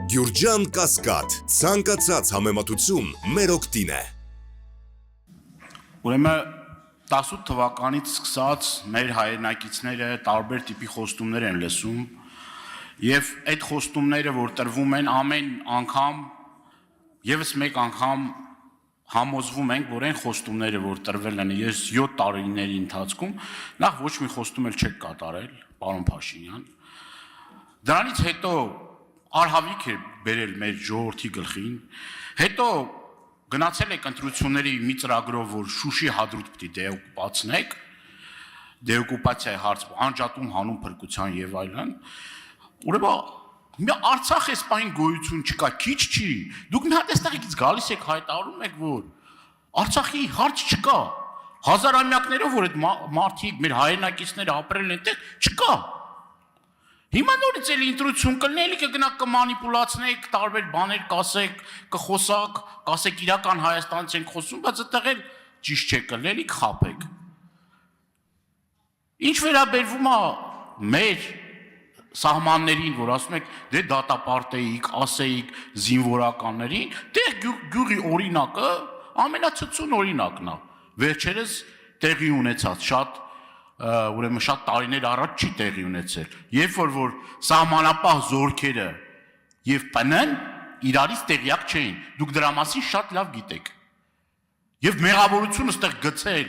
Գյուրջան Կասկադ, ցանկացած համեմատություն մեր օգտին է։ Ուրեմն 18 թվականից սկսած մեր հայրենակիցները տարբեր տիպի խոստումներ են լսում եւ այդ խոստումները, որ տրվում են ամեն անգամ եւս մեկ անգամ համոզվում ենք, որ այն խոստումները, որ տրվել են 7 տարիների ընթացքում, նախ ոչ մի խոստում էլ չեք կատարել, պարոն Փաշինյան։ Դրանից հետո արհավիք է բերել մեր ժողովրդի գլխին, հետո գնացել եք ընտրությունների մի ծրագրով, որ Շուշի հադրութ պիտի դեօկուպացնեք, դեօկուպացիայի հարց անջատում հանուն փրկության եւ այլն։ Ուրեմն Արցախ էսպայն գոյություն չկա, քիչ չի։ Դուք մի հատ էստեղից գալիս եք հայտարարում եք, որ Արցախի հարց չկա։ Հազարամյակներով որ այդ մարդիկ մեր հայրենակիցները ապրել են այդտեղ, չկա։ Հիմա նորից էլի ընտրություն կլինի, կգնաք կմանիպուլացնեք, տարբեր բաներ կասեք, կխոսակ, կասեք իրական Հայաստանից ենք խոսում, բայց այդտեղ էլ ճիշտ չէ կլինի, կխաբեք։ Ինչ վերաբերվում է մեր սահմաններին, որ ասում եք, դե դատապարտեիք, ասեիք զինվորականներին, դե գյուղի օրինակը ամենացծուն օրինակն է։ Վերջերս տեղի ունեցած ուրեմն շատ տարիներ առաջ չի տեղի ունեցել։ Երբ որ սահմանապահ զորքերը եւ ՊՆ-ն իրարից տեղյակ չէին, դուք դրա մասին շատ լավ գիտեք։ Եվ մեղավորությունը ստեղ գցել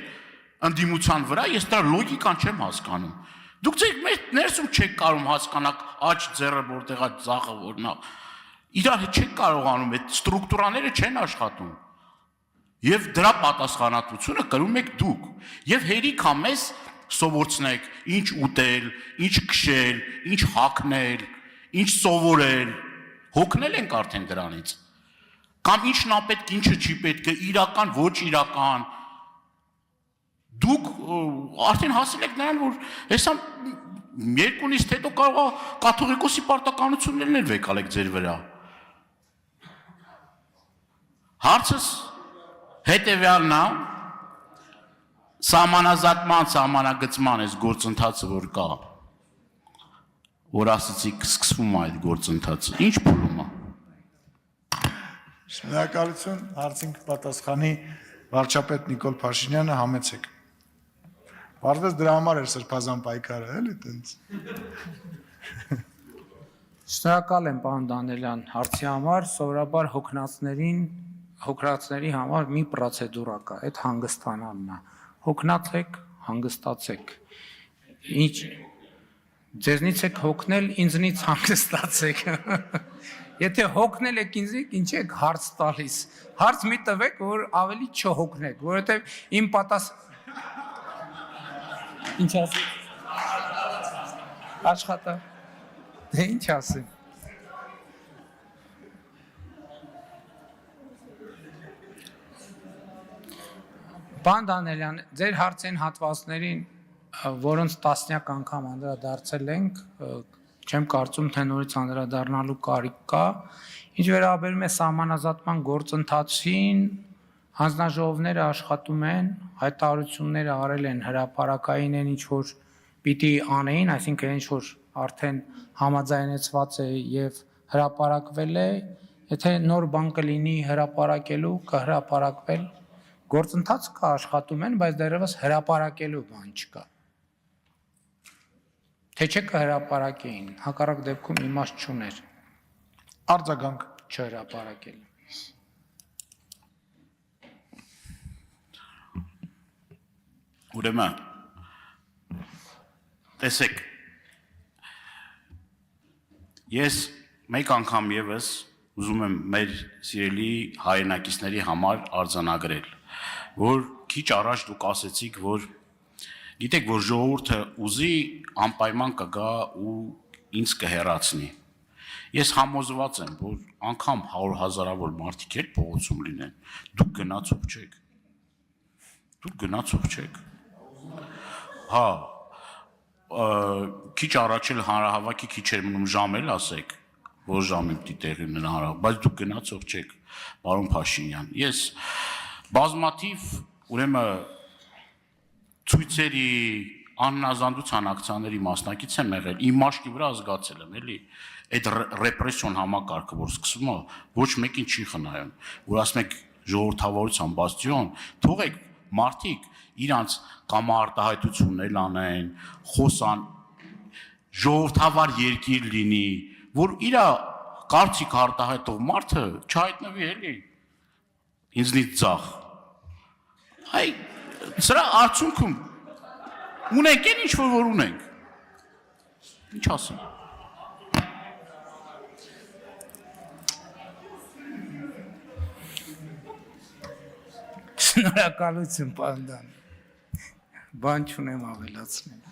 ընդդիմության վրա, ես դրա լոգիկան չեմ հասկանում։ Դուք ձեր ներսում չեք կարող հասկանալ աջ ձեռը որտեղ է ձախը որն է։ Իրար հետ չեք կարողանում, այդ ստրուկտուրաները չեն աշխատում։ Եվ դրա պատասխանատվությունը կրում եք դուք։ Եվ հերիք է մեզ սովորեցնեք, ինչ ուտել, ինչ քշել, ինչ հագնել, ինչ սովորել, հոգնել ենք արդեն դրանից։ Կամ ինչն է պետք, ինչը չի պետք, իրական, ոչ իրական։ Դուք արդեն հասել եք նրան, որ հեսա երկունից հետո կարող է կաթողիկոսի պարտականություններն էլ վեկալեք ձեր վրա։ Հարցս հետևյալն է, սահմանազատման, սահմանագծման այս գործընթացը որ կա, որ ասացիք սկսվում է այդ գործընթացը, ինչ փուլում է։ Շնորհակալություն, հարցին կպատասխանի վարչապետ Նիկոլ Փաշինյանը, համեցեք։ Պարզվեց դրա համար էր սրբազան պայքարը, էլի տենց։ Շնորհակալ եմ, պարոն Դանելյան, հարցի համար, սովորաբար հոգնածների համար մի պրոցեդուրա կա, այդ հանգստանալն է։ Հոգնած եք, հանգստացեք։ Ինչ ձեզնից եք հոգնել, ինձնից հանգստացեք։ Եթե հոգնել եք ինձնից, ինչ եք հարց տալիս։ Հարց մի տվեք, որ ավելի չհոգնեք, որովհետև իմ Ինչ ասեմ։ Աշխատա։ Դե ինչ ասեմ։ Պարոն Դանելյան, ձեր հարցին հատվածներին, որոնց տասնյակ անգամ անդրադարձել ենք, չեմ կարծում, թե նորից անդրադառնալու կարիք կա, ինչ վերաբերում է սահմանազատման գործընթացին, հանձնաժողովները աշխատում են, հայտարարությունները արել են, հրապարակային են ինչ որ պիտի անեին, այսինքն ինչ որ արդեն համաձայնեցված է եւ հրապարակվել է, եթե նոր բան կլինի հրապարակելու, կհրապարակվել, գործընթաց կա, աշխատում են, բայց դեռևս հրապարակելու բան չկա։ Թե չէ կհրապարակեին, հակառակ դեպքում իմաստ չուներ։ Արձագանք Չհրապարակել։ Ուրեմն տեսեք, ես մեկ անգամ եւս ուզում եմ մեր սիրելի հայրենակիցների համար արձանագրել, որ քիչ առաջ դուք ասեցիք, որ գիտեք, որ ժողովուրդը ուզի անպայման կգա ու ինձ կհեռացնի։ Ես համոզված եմ, որ անգամ 100,000-ավոր մարդիկ էլ փողոցում լինեն, դուք գնացող չեք։ Դուք գնացող չեք։ Հա, քիչ առաջ էլ հանրահավաքի քիչ էր մնում ժամ էլ ասեք, որ ժամի պիտի տեղի ունենա հանրահավաք, բայց դուք գնացող չեք, պարոն Փաշինյան։ Ես բազմաթիվ ուրեմն ցույցերի, աննազանդության ակցիաների մասնակից եմ եղել, իմ մաշկի վրա զգացել եմ, էլի, այդ ռեպրեսիոն համակարգը, որ սկսվում է, ոչ մեկին չի խնայում, որ ասում եք ժողովրդավարության բաստիոն, թողեք մարդիկ իրանց կամարտահայտություններ անեն, խոսան, ժողովրդավար երկիր լինի, որ իր կարծիք արտահայտող մարդը չհայտնվի էլի, ինձնից ձախ, այ սրա արդյունքում ունենք են ինչ-որ որ ունենք, ինչ ասեմ, Շնորհակալություն, պարոն Դան, բան չունեմ ավելացնել։